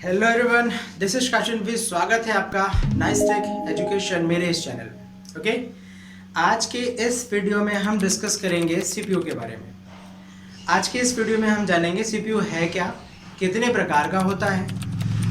Hello everyone, this is caution भी। स्वागत है आपका नाइस टेक एजुकेशन मेरे इस चैनल में। ओके, आज के इस वीडियो में हम डिस्कस करेंगे सीपीयू के बारे में। आज के इस वीडियो में हम जानेंगे सीपीयू है क्या, कितने प्रकार का होता है,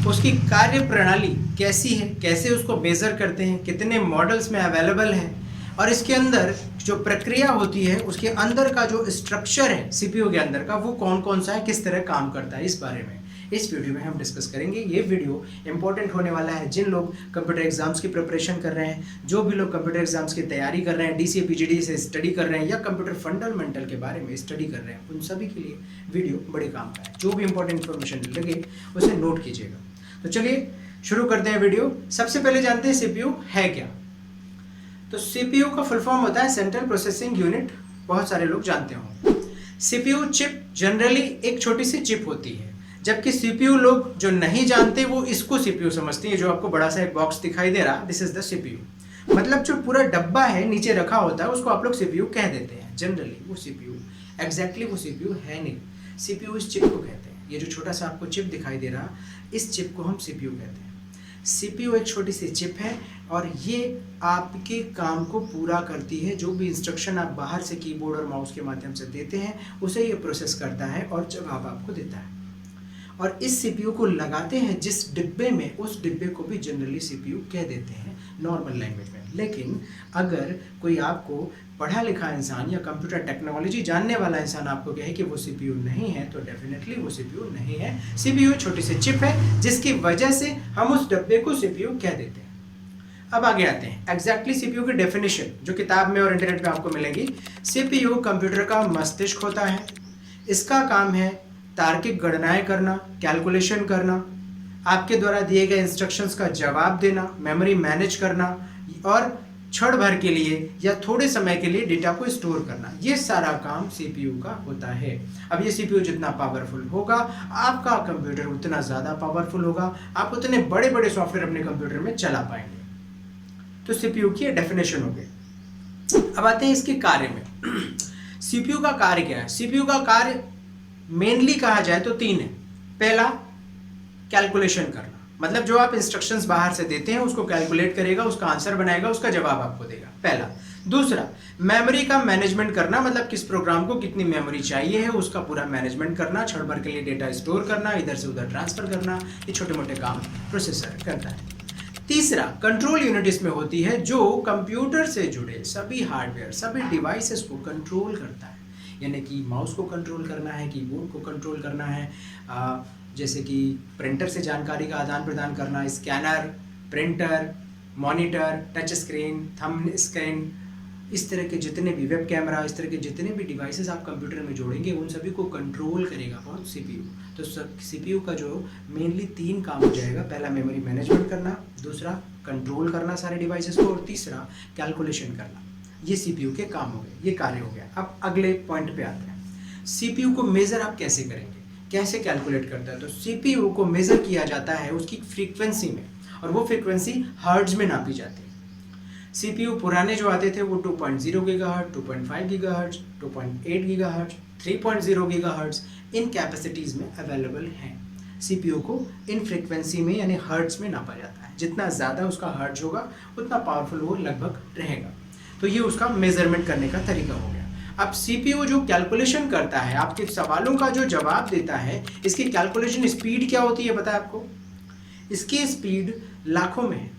उसकी कार्य प्रणाली कैसी है, कैसे उसको मेज़र करते हैं, कितने मॉडल्स में अवेलेबल है, और इसके अंदर जो प्रक्रिया होती है उसके अंदर का जो स्ट्रक्चर है सीपीयू के अंदर का वो कौन कौन सा है, किस तरह काम करता है, इस बारे में इस वीडियो में हम डिस्कस करेंगे। ये वीडियो इंपॉर्टेंट होने वाला है जिन लोग कंप्यूटर एग्जाम्स की प्रिपरेशन कर रहे हैं, जो भी लोग कंप्यूटर एग्जाम्स की तैयारी कर रहे हैं, डीसीए पीजीडी से स्टडी कर रहे हैं या कंप्यूटर फंडामेंटल के बारे में स्टडी कर रहे हैं, उन सभी के लिए वीडियो बड़े काम का है। जो भी इंपॉर्टेंट इन्फॉर्मेशन लगे उसे नोट कीजिएगा। तो चलिए शुरू करते हैं वीडियो। सबसे पहले जानते हैं सीपीयू है क्या। तो सीपीयू का फुल फॉर्म होता है सेंट्रल प्रोसेसिंग यूनिट। बहुत सारे लोग जानते होंगे। सीपीयू चिप जनरली एक छोटी सी चिप होती है, जबकि सीपीयू लोग जो नहीं जानते वो इसको सीपीयू समझते हैं। जो आपको बड़ा सा एक बॉक्स दिखाई दे रहा, दिस इज द सीपीयू। मतलब जो पूरा डब्बा है नीचे रखा होता है उसको आप लोग सीपीयू कह देते हैं। जनरली वो सीपीयू एग्जैक्टली वो सीपीयू है नहीं। सीपीयू इस चिप को कहते हैं। ये जो छोटा सा आपको चिप दिखाई दे रहा, इस चिप को हम सीपीयू कहते हैं। सीपीयू एक छोटी सी चिप है और ये आपके काम को पूरा करती है। जो भी इंस्ट्रक्शन आप बाहर से कीबोर्ड और माउस के माध्यम से देते हैं उसे ये प्रोसेस करता है और जवाब आपको देता है। और इस सीपीयू को लगाते हैं जिस डिब्बे में, उस डिब्बे को भी जनरली सीपीयू कह देते हैं नॉर्मल लैंग्वेज में। लेकिन अगर कोई आपको पढ़ा लिखा इंसान या कंप्यूटर टेक्नोलॉजी जानने वाला इंसान आपको कहे कि वो सीपीयू नहीं है, तो डेफिनेटली वो सीपीयू नहीं है। सीपीयू छोटी सी चिप है जिसकी वजह से हम उस डब्बे को सीपीयू कह देते हैं। अब आगे आते हैं एग्जैक्टली सीपीयू की डेफिनेशन जो किताब में और इंटरनेट पे आपको मिलेगी। सीपीयू कंप्यूटर का मस्तिष्क होता है। इसका काम है तार्किक गणनाएं करना, कैलकुलेशन करना, आपके द्वारा दिए गए इंस्ट्रक्शंस का जवाब देना, मेमोरी मैनेज करना और क्षण भर के लिए या थोड़े समय के लिए डेटा को स्टोर करना। ये सारा काम सीपीयू का होता है। अब ये सीपीयू जितना पावरफुल होगा आपका कंप्यूटर उतना ज़्यादा पावरफुल होगा, आप उतने बड़े बड़े सॉफ्टवेयर अपने कंप्यूटर में चला पाएंगे। तो सीपीयू की डेफिनेशन हो गई। अब आते हैं इसके कार्य में। सीपीयू का कार्य क्या है? सीपीयू का कार्य मेनली कहा जाए तो 3 है। पहला, कैलकुलेशन करना, मतलब जो आप इंस्ट्रक्शंस बाहर से देते हैं उसको कैलकुलेट करेगा, उसका आंसर बनाएगा, उसका जवाब आपको देगा, पहला। दूसरा, मेमोरी का मैनेजमेंट करना, मतलब किस प्रोग्राम को कितनी मेमोरी चाहिए है उसका पूरा मैनेजमेंट करना, क्षण भर के लिए डेटा स्टोर करना, इधर से उधर ट्रांसफर करना, ये छोटे मोटे काम प्रोसेसर करता है। तीसरा, कंट्रोल यूनिट इसमें होती है जो कंप्यूटर से जुड़े सभी हार्डवेयर, सभी डिवाइसेस को कंट्रोल करता है। यानी कि माउस को कंट्रोल करना है, कीबोर्ड को कंट्रोल करना है, जैसे कि प्रिंटर से जानकारी का आदान प्रदान करना, scanner, printer, monitor, touch screen, thumb screen, इस तरह के जितने भी वेब कैमरा, इस तरह के जितने भी डिवाइसेस आप कंप्यूटर में जोड़ेंगे उन सभी को कंट्रोल करेगा कौन? सीपीयू। तो सीपीयू का जो मेनली 3 काम हो जाएगा। पहला, मेमोरी मैनेजमेंट करना, दूसरा, कंट्रोल करना सारे डिवाइसेस को, और तीसरा, कैलकुलेशन करना। ये सीपीयू के काम हो गए, ये कार्य हो गया। अब अगले पॉइंट पे आते हैं। सीपीयू को मेजर आप कैसे करेंगे, कैसे कैलकुलेट करता है? तो सीपीयू को मेजर किया जाता है उसकी फ्रीक्वेंसी में, और वो फ्रीक्वेंसी हर्ट्ज में नापी जाती है। सीपीयू पुराने जो आते थे वो 2.0 गीगाहर्ट्ज, 2.5 गीगाहर्ट्ज, 2.8 गीगाहर्ट्ज, 3.0 गीगाहर्ट्ज इन कैपेसिटीज में अवेलेबल हैं। सीपीयू को इन फ्रीक्वेंसी में यानी हर्ट्ज में नापा जाता है। जितना ज़्यादा उसका हर्ट्ज होगा उतना पावरफुल वो लगभग रहेगा। तो ये उसका मेजरमेंट करने का तरीका हो गया। अब सीपीयू जो कैलकुलेशन करता है, आपके सवालों का जो जवाब देता है, इसकी कैलकुलेशन स्पीड क्या होती है पता है आपको? इसकी स्पीड लाखों में है।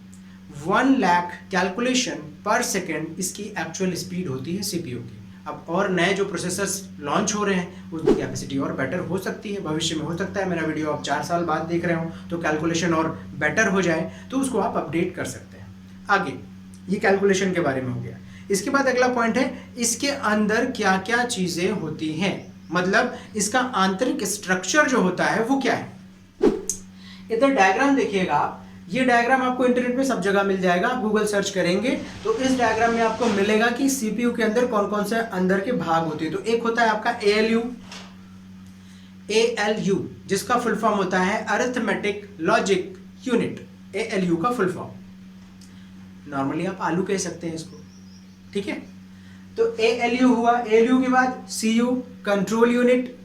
1 लाख कैलकुलेशन पर सेकेंड इसकी एक्चुअल स्पीड होती है सीपीयू की। अब और नए जो प्रोसेसर्स लॉन्च हो रहे हैं उसकी कैपेसिटी और बेटर हो सकती है, भविष्य में हो सकता है मेरा वीडियो आप 4 साल बाद देख रहे हो तो कैलकुलेशन और बेटर हो जाए, तो उसको आप अपडेट कर सकते हैं। आगे ये कैलकुलेशन के बारे में हो गया। इसके बाद अगला पॉइंट है इसके अंदर क्या क्या चीजें होती हैं, मतलब इसका आंतरिक स्ट्रक्चर जो होता है वो क्या है। इधर डायग्राम देखिएगा आप, ये डायग्राम आपको इंटरनेट पे सब जगह मिल जाएगा। आप गूगल सर्च करेंगे तो इस डायग्राम में आपको मिलेगा कि सीपीयू के अंदर कौन कौन से अंदर के भाग होते हैं। तो एक होता है आपका एएलयू जिसका फुल फॉर्म होता है अरिथमेटिक लॉजिक यूनिट। एएलयू का फुल फॉर्म नॉर्मली आप आलू कह सकते हैं इसको, ठीक है। तो एएलयू हुआ। एएलयू के बाद सीयू कंट्रोल यूनिट,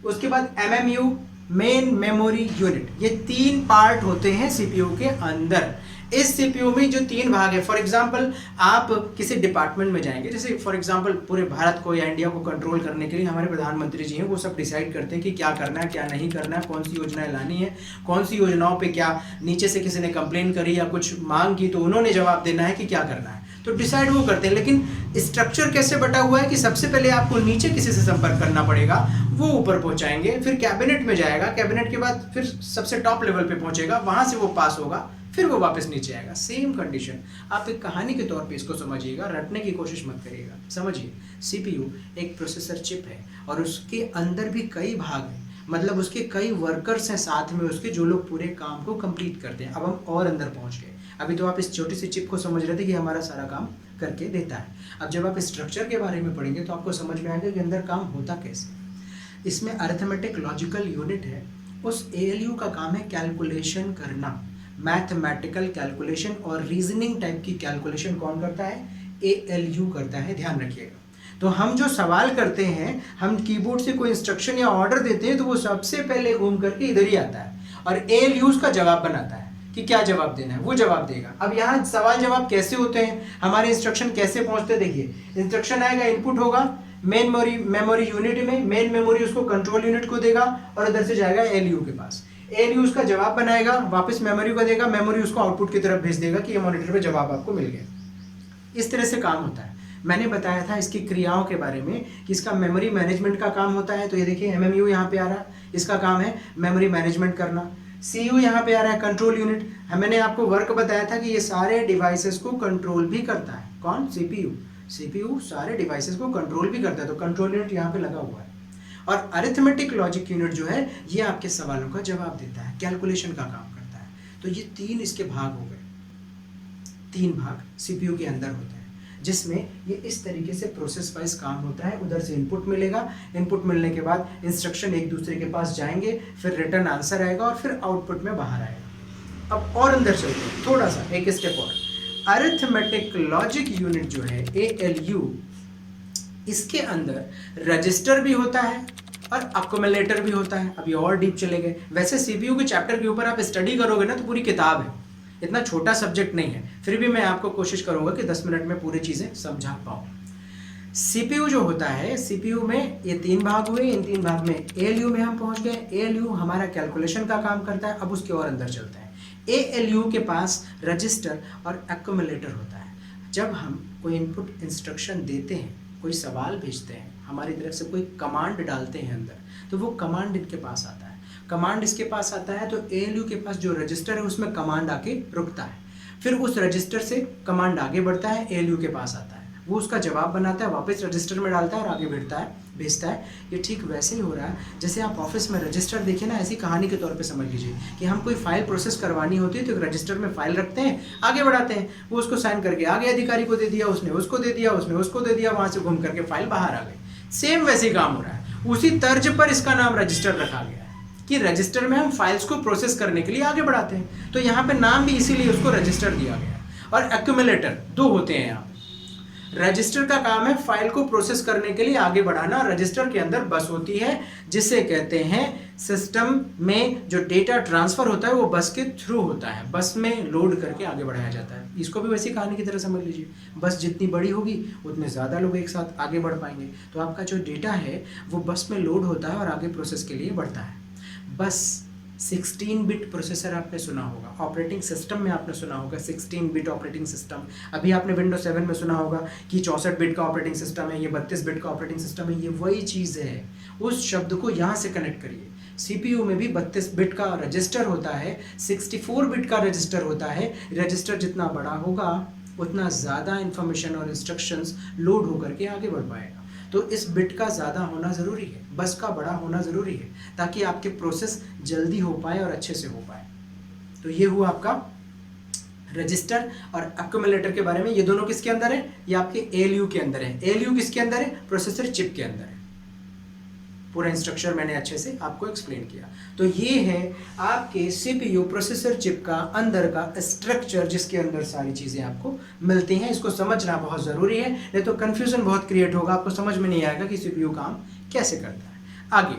उसके बाद एमएमयू मेन मेमोरी यूनिट, ये 3 पार्ट होते हैं सीपीयू के अंदर। इस सीपीयू में जो 3 भाग है, फॉर एग्जांपल आप किसी डिपार्टमेंट में जाएंगे, जैसे फॉर एग्जांपल पूरे भारत को या इंडिया को कंट्रोल करने के लिए हमारे प्रधानमंत्री जी हैं, वो सब डिसाइड करते हैं कि क्या करना है क्या नहीं करना है, कौन सी योजनाएं लानी है, कौन सी योजनाओं पे क्या नीचे से किसी ने कंप्लेन करी या कुछ मांग की तो उन्होंने जवाब देना है कि क्या करना है, तो डिसाइड वो करते हैं। लेकिन स्ट्रक्चर कैसे बटा हुआ है कि सबसे पहले आपको नीचे किसी से संपर्क करना पड़ेगा, वो ऊपर पहुंचाएंगे, फिर कैबिनेट में जाएगा, कैबिनेट के बाद फिर सबसे टॉप लेवल पे पहुंचेगा, वहां से वो पास होगा, फिर वो वापस नीचे आएगा। सेम कंडीशन, आप एक कहानी के तौर पे इसको समझिएगा, रटने की कोशिश मत करिएगा। समझिए, सीपीयू एक प्रोसेसर चिप है और उसके अंदर भी कई भाग हैं, मतलब उसके कई वर्कर्स हैं साथ में उसके, जो लोग पूरे काम को कंप्लीट करते हैं। अब हम और अंदर पहुंच गए। अभी तो आप इस छोटी सी चिप को समझ रहे थे कि हमारा सारा काम करके देता है। अब जब आप स्ट्रक्चर के बारे में पढ़ेंगे तो आपको समझ में आएगा कि अंदर काम होता कैसे। इसमें अरिथमेटिक लॉजिकल यूनिट है, उस एएलयू का काम है कैलकुलेशन करना, मैथमेटिकल कैलकुलेशन और रीजनिंग टाइप की कैलकुलेशन कौन करता है? एएलयू करता है, ध्यान रखिएगा। तो हम जो सवाल करते हैं, हम कीबोर्ड से कोई इंस्ट्रक्शन या ऑर्डर देते हैं तो वो सबसे पहले घूम करके इधर ही आता है और एएलयू उसका जवाब बनाता है कि क्या जवाब देना है, वो जवाब देगा। अब यहाँ सवाल जवाब कैसे होते हैं, हमारे इंस्ट्रक्शन कैसे पहुंचते, देखिए इंस्ट्रक्शन आएगा, इनपुट होगा मेन मेमोरी यूनिट में, मेन मेमोरी उसको कंट्रोल यूनिट को देगा और इधर से जाएगा एएलयू के पास, एएलयू उसका जवाब बनाएगा, वापस मेमोरी को देगा, मेमोरी उसको आउटपुट की तरफ भेज देगा कि ये मॉनिटर पे जवाब आपको मिल गया। इस तरह से काम होता है। मैंने बताया था इसकी क्रियाओं के बारे में कि इसका मेमोरी मैनेजमेंट का काम होता है। तो ये देखिए एमएमयू यहाँ पे आ रहा है, इसका काम है मेमोरी मैनेजमेंट करना। सीयू यहाँ पे आ रहा है कंट्रोल यूनिट। मैंने आपको वर्क बताया था कि ये सारे डिवाइसेस को कंट्रोल भी करता है। कौन? सीपीयू। सीपीयू सारे डिवाइसेस को कंट्रोल भी करता है, तो कंट्रोल यूनिट यहाँ पे लगा हुआ है। और अरिथमेटिक लॉजिक यूनिट जो है ये आपके सवालों का जवाब देता है, कैलकुलेशन का काम करता है। तो ये 3 इसके भाग हो गए, 3 भाग सीपीयू के अंदर होते हैं, जिसमें ये इस तरीके से प्रोसेस वाइज काम होता है। उधर से इनपुट मिलेगा, इनपुट मिलने के बाद इंस्ट्रक्शन एक दूसरे के पास जाएंगे, फिर रिटर्न आंसर आएगा और फिर आउटपुट में बाहर आएगा। अब और अंदर चलते हैं थोड़ा सा, एक स्टेप और। अरिथमेटिक लॉजिक यूनिट जो है एएलयू, इसके अंदर रजिस्टर भी होता है और अक्यूमुलेटर भी होता है। अभी और डीप चले गए। वैसे सीपीयू के चैप्टर के ऊपर आप स्टडी करोगे ना तो पूरी किताब है, इतना छोटा सब्जेक्ट नहीं है, फिर भी मैं आपको कोशिश करूंगा कि 10 मिनट में पूरी चीजें समझा पाऊं। सीपीयू जो होता है, सीपीयू में ये 3 भाग हुए, इन 3 भाग में एएलयू में हम पहुंच गए। एएलयू हमारा कैलकुलेशन का काम करता है। अब उसके और अंदर चलते हैं। एएलयू के पास रजिस्टर और एक्यूमुलेटर होता है। जब हम कोई इनपुट इंस्ट्रक्शन देते हैं, कोई सवाल भेजते हैं, हमारी तरफ से कोई कमांड डालते हैं अंदर, तो वो कमांड इनके पास आता है। कमांड इसके पास आता है तो एएलयू के पास जो रजिस्टर है उसमें कमांड आके रुकता है, फिर उस रजिस्टर से कमांड आगे बढ़ता है, एएलयू के पास आता है, वो उसका जवाब बनाता है, वापस रजिस्टर में डालता है और आगे भेजता है। ये ठीक वैसे ही हो रहा है जैसे आप ऑफिस में रजिस्टर देखिए ना, ऐसी कहानी के तौर पे समझ लीजिए कि हम कोई फाइल प्रोसेस करवानी होती है तो एक रजिस्टर में फाइल रखते हैं, आगे बढ़ाते हैं, वो उसको साइन करके आगे अधिकारी को दे दिया, उसने उसको दे दिया, उसने उसको दे दिया, वहां से घूम करके फाइल बाहर आ गई। सेम वैसे ही काम हो रहा है। उसी तर्ज पर इसका नाम रजिस्टर रखा गया है कि रजिस्टर में हम फाइल्स को प्रोसेस करने के लिए आगे बढ़ाते हैं, तो यहाँ पे नाम भी इसीलिए उसको रजिस्टर दिया गया है। और एक्यूमुलेटर 2 होते हैं यहाँ पे। रजिस्टर का काम है फाइल को प्रोसेस करने के लिए आगे बढ़ाना, रजिस्टर के अंदर बस होती है जिसे कहते हैं सिस्टम में जो डेटा ट्रांसफर होता है वो बस के थ्रू होता है, बस में लोड करके आगे बढ़ाया जाता है। इसको भी वैसी कहानी की तरह समझ लीजिए, बस जितनी बड़ी होगी उतने ज़्यादा लोग एक साथ आगे बढ़ पाएंगे। तो आपका जो डेटा है वो बस में लोड होता है और आगे प्रोसेस के लिए बढ़ता है। बस 16 बिट प्रोसेसर आपने सुना होगा, ऑपरेटिंग सिस्टम में आपने सुना होगा 16 बिट ऑपरेटिंग सिस्टम। अभी आपने विंडोज 7 में सुना होगा कि 64 बिट का ऑपरेटिंग सिस्टम है, ये 32 बिट का ऑपरेटिंग सिस्टम है। ये वही चीज़ है, उस शब्द को यहाँ से कनेक्ट करिए। सीपीयू में भी 32 बिट का रजिस्टर होता है, 64 बिट का रजिस्टर होता है। रजिस्टर जितना बड़ा होगा उतना ज़्यादा इंफॉर्मेशन और इंस्ट्रक्शंस लोड होकर के आगे बढ़ पाएगा। तो इस बिट का ज़्यादा होना ज़रूरी है, बस का बड़ा होना ज़रूरी है, ताकि आपके प्रोसेस जल्दी हो पाए और अच्छे से हो पाए। तो ये हुआ आपका रजिस्टर और एक्यूमुलेटर के बारे में। ये दोनों किसके अंदर है? ये आपके एएलयू के अंदर है। एएलयू किसके अंदर है? प्रोसेसर चिप के अंदर है। पूरा स्ट्रक्चर मैंने अच्छे से आपको एक्सप्लेन किया। तो ये है आपके सीपीयू प्रोसेसर चिप का अंदर का स्ट्रक्चर, जिसके अंदर सारी चीज़ें आपको मिलती हैं। इसको समझना बहुत ज़रूरी है, नहीं तो कन्फ्यूज़न बहुत क्रिएट होगा, आपको समझ में नहीं आएगा कि सीपीयू काम कैसे करता है। आगे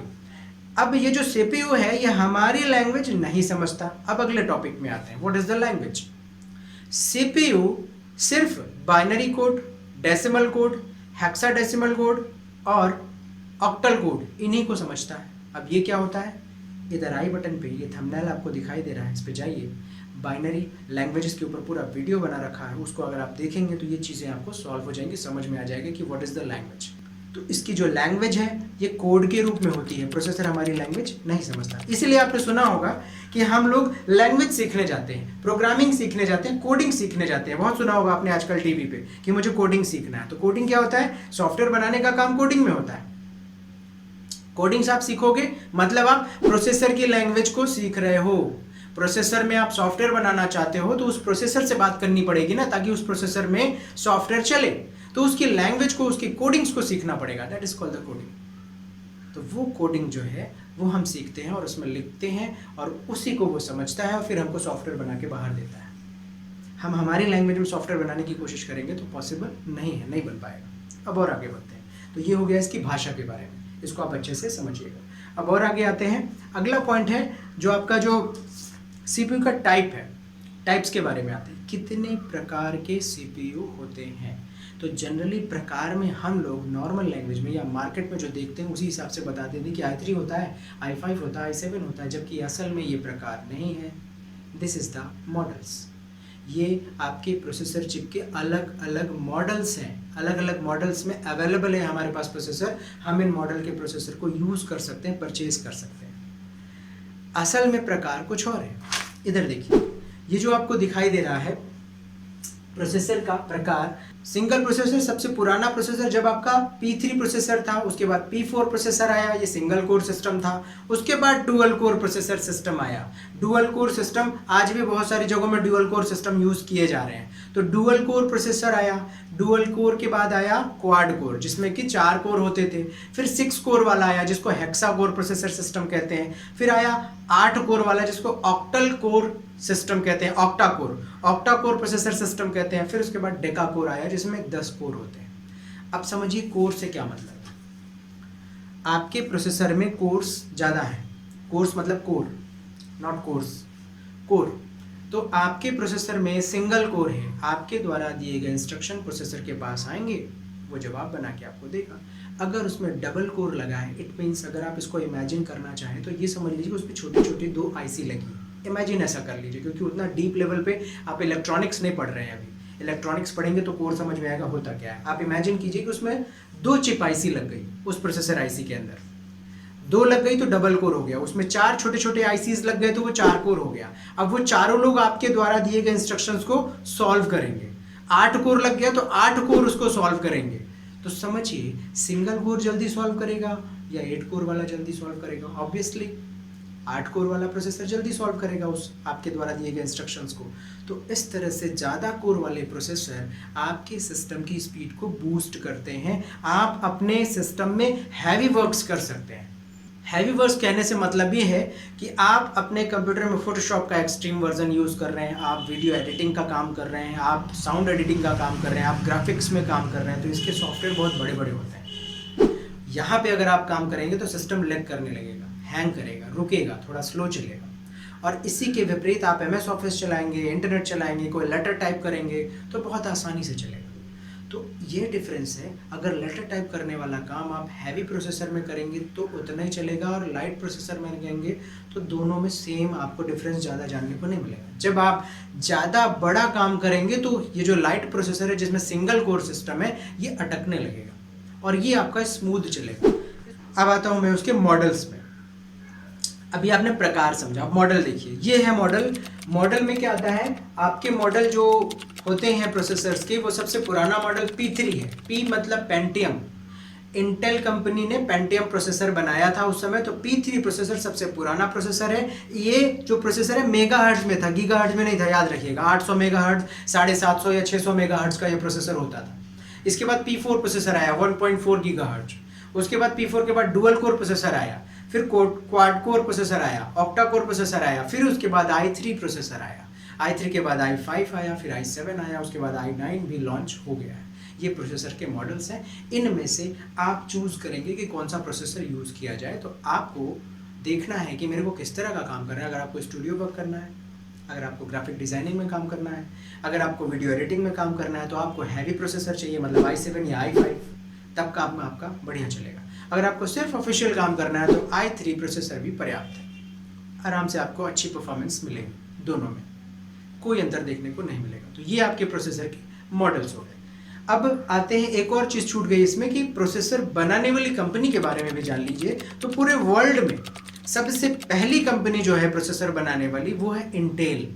अब ये जो सीपीयू है ये हमारी लैंग्वेज नहीं समझता। अब अगले टॉपिक में आते हैं, what is the language. CPU सिर्फ binary code, decimal code, hexadecimal code और ऑक्टल कोड इन्हीं को समझता है। अब ये क्या होता है, इधर आई बटन पे ये थंबनेल आपको दिखाई दे रहा है, इस पे जाइए, बाइनरी लैंग्वेजेस के ऊपर पूरा वीडियो बना रखा है, उसको अगर आप देखेंगे तो ये चीज़ें आपको सॉल्व हो जाएंगी, समझ में आ जाएगा कि व्हाट इज़ द लैंग्वेज। तो इसकी जो लैंग्वेज है ये कोड के रूप में होती है, प्रोसेसर हमारी लैंग्वेज नहीं समझता। इसीलिए आपने सुना होगा कि हम लोग लैंग्वेज सीखने जाते हैं, प्रोग्रामिंग सीखने जाते हैं, कोडिंग सीखने जाते हैं। बहुत सुना होगा आपने आजकल टीवी पे कि मुझे कोडिंग सीखना है। तो कोडिंग क्या होता है, सॉफ्टवेयर बनाने का काम कोडिंग में होता है। कोडिंग्स आप सीखोगे मतलब आप प्रोसेसर की लैंग्वेज को सीख रहे हो। प्रोसेसर में आप सॉफ्टवेयर बनाना चाहते हो तो उस प्रोसेसर से बात करनी पड़ेगी ना, ताकि उस प्रोसेसर में सॉफ्टवेयर चले, तो उसकी लैंग्वेज को, उसकी कोडिंग्स को सीखना पड़ेगा। That is called the coding. तो वो कोडिंग जो है वो हम सीखते हैं और उसमें लिखते हैं और उसी को वो समझता है और फिर हमको सॉफ्टवेयर बना के बाहर देता है। हम हमारी लैंग्वेज में सॉफ्टवेयर बनाने की कोशिश करेंगे तो पॉसिबल नहीं है, नहीं बन पाएगा। अब और आगे बढ़ते हैं। तो ये हो गया इसकी भाषा के बारे में, इसको आप अच्छे से समझिएगा। अब और आगे आते हैं, अगला पॉइंट है जो आपका जो सीपीयू का टाइप है, टाइप्स के बारे में आते हैं। कितने प्रकार के सीपीयू होते हैं? तो जनरली प्रकार में हम लोग नॉर्मल लैंग्वेज में या मार्केट में जो देखते हैं उसी हिसाब से बता देते हैं कि i3 होता है, i5 होता है, i7 होता है, जबकि असल में ये प्रकार नहीं है। This is the models. ये आपके प्रोसेसर चिप के अलग अलग मॉडल्स हैं, अलग अलग मॉडल्स में अवेलेबल है हमारे पास प्रोसेसर। हम इन मॉडल के प्रोसेसर को यूज़ कर सकते हैं, परचेज कर सकते हैं। असल में प्रकार कुछ और है। इधर देखिए, ये जो आपको दिखाई दे रहा है प्रोसेसर का प्रकार, सिंगल प्रोसेसर सबसे पुराना प्रोसेसर जब आपका P3 प्रोसेसर था, उसके बाद P4 प्रोसेसर आया, ये सिंगल कोर सिस्टम था। उसके बाद डुअल कोर प्रोसेसर सिस्टम आया। डुअल कोर सिस्टम आज भी बहुत सारी जगहों में डुअल कोर सिस्टम यूज किए जा रहे हैं। तो डुअल कोर प्रोसेसर आया, डुअल कोर के बाद आया क्वाड कोर जिसमें कि 4 कोर होते थे। फिर 6 कोर वाला आया जिसको हेक्सा कोर प्रोसेसर सिस्टम कहते हैं। फिर आया 8 कोर वाला जिसको ऑक्टल कोर सिस्टम कहते हैं, ऑक्टा कोर प्रोसेसर सिस्टम कहते हैं। फिर उसके बाद डेका कोर आया जिसमें 10 कोर होते हैं। अब समझिए कोर से क्या मतलब है। आपके प्रोसेसर में कोर्स ज़्यादा है, कोर्स मतलब कोड, नॉट कोर्स, कोर। तो आपके प्रोसेसर में सिंगल कोर है, आपके द्वारा दिए गए इंस्ट्रक्शन प्रोसेसर के पास आएंगे, वो जवाब बना के आपको देगा। अगर उसमें डबल कोर लगा है, इट मीन्स अगर आप इसको इमेजिन करना चाहें तो ये समझ लीजिए उसमें छोटी छोटी 2 आईसी लगी है। इमेजिन ऐसा कर लीजिए, क्योंकि उतना डीप लेवल पे आप इलेक्ट्रॉनिक्स नहीं पढ़ रहे हैं अभी। इलेक्ट्रॉनिक्स पढ़ेंगे तो कोर समझ में आएगा होता क्या है। आप इमेजिन कीजिए कि उसमें 2 चिप आईसी लग गई, उस प्रोसेसर आईसी के अंदर 2 लग गई तो डबल कोर हो गया, उसमें 4 छोटे छोटे आईसीज लग गए तो वो 4 कोर हो गया। अब वो चारों लोग आपके द्वारा दिए गए इंस्ट्रक्शंस को सॉल्व करेंगे। 8 कोर लग गया तो 8 कोर उसको सॉल्व करेंगे। तो समझिए सिंगल कोर जल्दी सॉल्व करेगा या 8 कोर वाला जल्दी सॉल्व करेगा? ऑब्वियसली 8 कोर वाला प्रोसेसर जल्दी सॉल्व करेगा उस आपके द्वारा दिए गए इंस्ट्रक्शंस को। तो इस तरह से ज़्यादा कोर वाले प्रोसेसर आपके सिस्टम की स्पीड को बूस्ट करते हैं। आप अपने सिस्टम में हैवी वर्क्स कर सकते हैं। हैवी वर्क्स कहने से मतलब ये है कि आप अपने कंप्यूटर में फोटोशॉप का एक्सट्रीम वर्जन यूज़ कर रहे हैं, आप वीडियो एडिटिंग का काम कर रहे हैं, आप साउंड एडिटिंग का काम कर रहे हैं, आप ग्राफिक्स में काम कर रहे हैं, तो इसके सॉफ्टवेयर बहुत बड़े बड़े होते हैं। यहाँ पे अगर आप काम करेंगे तो सिस्टम लैग करने लगेगा, हैंग करेगा, रुकेगा, थोड़ा स्लो चलेगा। और इसी के विपरीत आप MS ऑफिस चलाएंगे, इंटरनेट चलाएंगे, कोई लेटर टाइप करेंगे तो बहुत आसानी से चलेगा। तो ये डिफरेंस है। अगर लेटर टाइप करने वाला काम आप हैवी प्रोसेसर में करेंगे तो उतना ही चलेगा, और लाइट प्रोसेसर में करेंगे तो दोनों में सेम आपको डिफरेंस ज़्यादा जानने को नहीं मिलेगा। जब आप ज़्यादा बड़ा काम करेंगे तो ये जो लाइट प्रोसेसर है जिसमें सिंगल कोर सिस्टम है ये अटकने लगेगा और ये आपका स्मूथ चलेगा। अब आता हूँ मैं उसके मॉडल्स में। अभी आपने प्रकार समझा, मॉडल देखिए, ये है मॉडल। मॉडल में क्या आता है, आपके मॉडल जो होते हैं प्रोसेसर्स के, वो सबसे पुराना मॉडल P3 है। P मतलब पेंटियम। इंटेल कंपनी ने पेंटियम प्रोसेसर बनाया था उस समय, तो P3 प्रोसेसर सबसे पुराना प्रोसेसर है। ये जो प्रोसेसर है मेगाहर्ट्ज में था, गीगाहर्ट्ज में नहीं था, याद रखिएगा। 800 मेगाहर्ट्ज, 750 या 600 मेगाहर्ट्ज का ये प्रोसेसर होता था। इसके बाद P4 प्रोसेसर आया 1.4 गीगाहर्ट्ज। उसके बाद P4 के बाद डुअल कोर प्रोसेसर आया, फिर क्वाड कोर प्रोसेसर आया, ऑक्टा कोर प्रोसेसर आया, फिर उसके बाद i3 प्रोसेसर आया, i3 के बाद i5 आया, फिर i7 आया, उसके बाद i9 भी लॉन्च हो गया है। ये प्रोसेसर के मॉडल्स हैं। इनमें से आप चूज करेंगे कि कौन सा प्रोसेसर यूज किया जाए। तो आपको देखना है कि मेरे को किस तरह का काम करना है। अगर आपको स्टूडियो वर्क करना है, अगर आपको ग्राफिक डिज़ाइनिंग में काम करना है, अगर आपको वीडियो एडिटिंग में काम करना है, तो आपको हैवी प्रोसेसर चाहिए, मतलब i7 या i5, तब काम में आपका बढ़िया चलेगा। अगर आपको सिर्फ ऑफिशियल काम करना है तो i3 प्रोसेसर भी पर्याप्त है, आराम से आपको अच्छी परफॉर्मेंस मिलेगी, दोनों में कोई अंतर देखने को नहीं मिलेगा। तो ये आपके प्रोसेसर के मॉडल्स हो गए। अब आते हैं, एक और चीज़ छूट गई इसमें कि प्रोसेसर बनाने वाली कंपनी के बारे में भी जान लीजिए। तो पूरे वर्ल्ड में सबसे पहली कंपनी जो है प्रोसेसर बनाने वाली वो है इंटेल।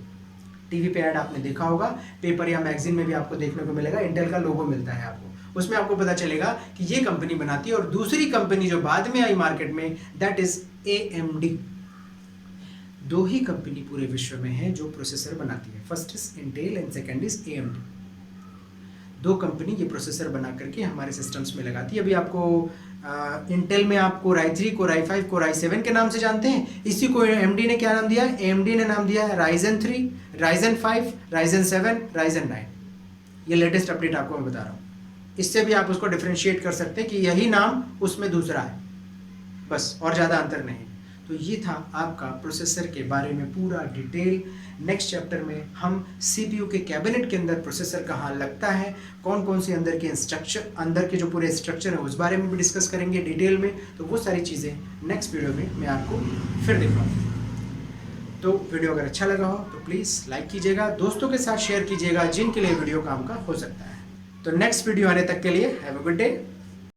टीवी पे ऐड आपने देखा होगा, पेपर या मैगजीन में भी आपको देखने को मिलेगा, इंटेल का लोगो मिलता है आपको, उसमें आपको पता चलेगा कि ये कंपनी बनाती है। और दूसरी कंपनी जो बाद में आई मार्केट में, दैट इज AMD। दो ही कंपनी पूरे विश्व में है जो प्रोसेसर बनाती है, first is Intel and second is AMD। दो कंपनी ये प्रोसेसर बना करके हमारे सिस्टम्स में लगाती है। अभी आपको इंटेल में आप Core i3, Core i5, Core i7 के नाम से जानते हैं, इसी को AMD ने क्या नाम दिया है? AMD ने नाम दिया है Ryzen 3, Ryzen 5, Ryzen 7, Ryzen 9। ये लेटेस्ट अपडेट आपको मैं बता रहा हूँ, इससे भी आप उसको डिफ्रेंशिएट कर सकते हैं कि यही नाम उसमें दूसरा है, बस, और ज़्यादा अंतर नहीं। तो ये था आपका प्रोसेसर के बारे में पूरा डिटेल। नेक्स्ट चैप्टर में हम CPU के कैबिनेट के अंदर प्रोसेसर कहाँ लगता है, कौन कौन से अंदर के स्ट्रक्चर, अंदर के जो पूरे स्ट्रक्चर है उस बारे में भी डिस्कस करेंगे डिटेल में। तो वो सारी चीज़ें नेक्स्ट वीडियो में मैं आपको फिर दिखाऊंगा। तो वीडियो अगर अच्छा लगा हो तो प्लीज़ लाइक कीजिएगा, दोस्तों के साथ शेयर कीजिएगा जिनके लिए वीडियो काम का हो सकता है। तो नेक्स्ट वीडियो आने तक के लिए हैव अ गुड डे।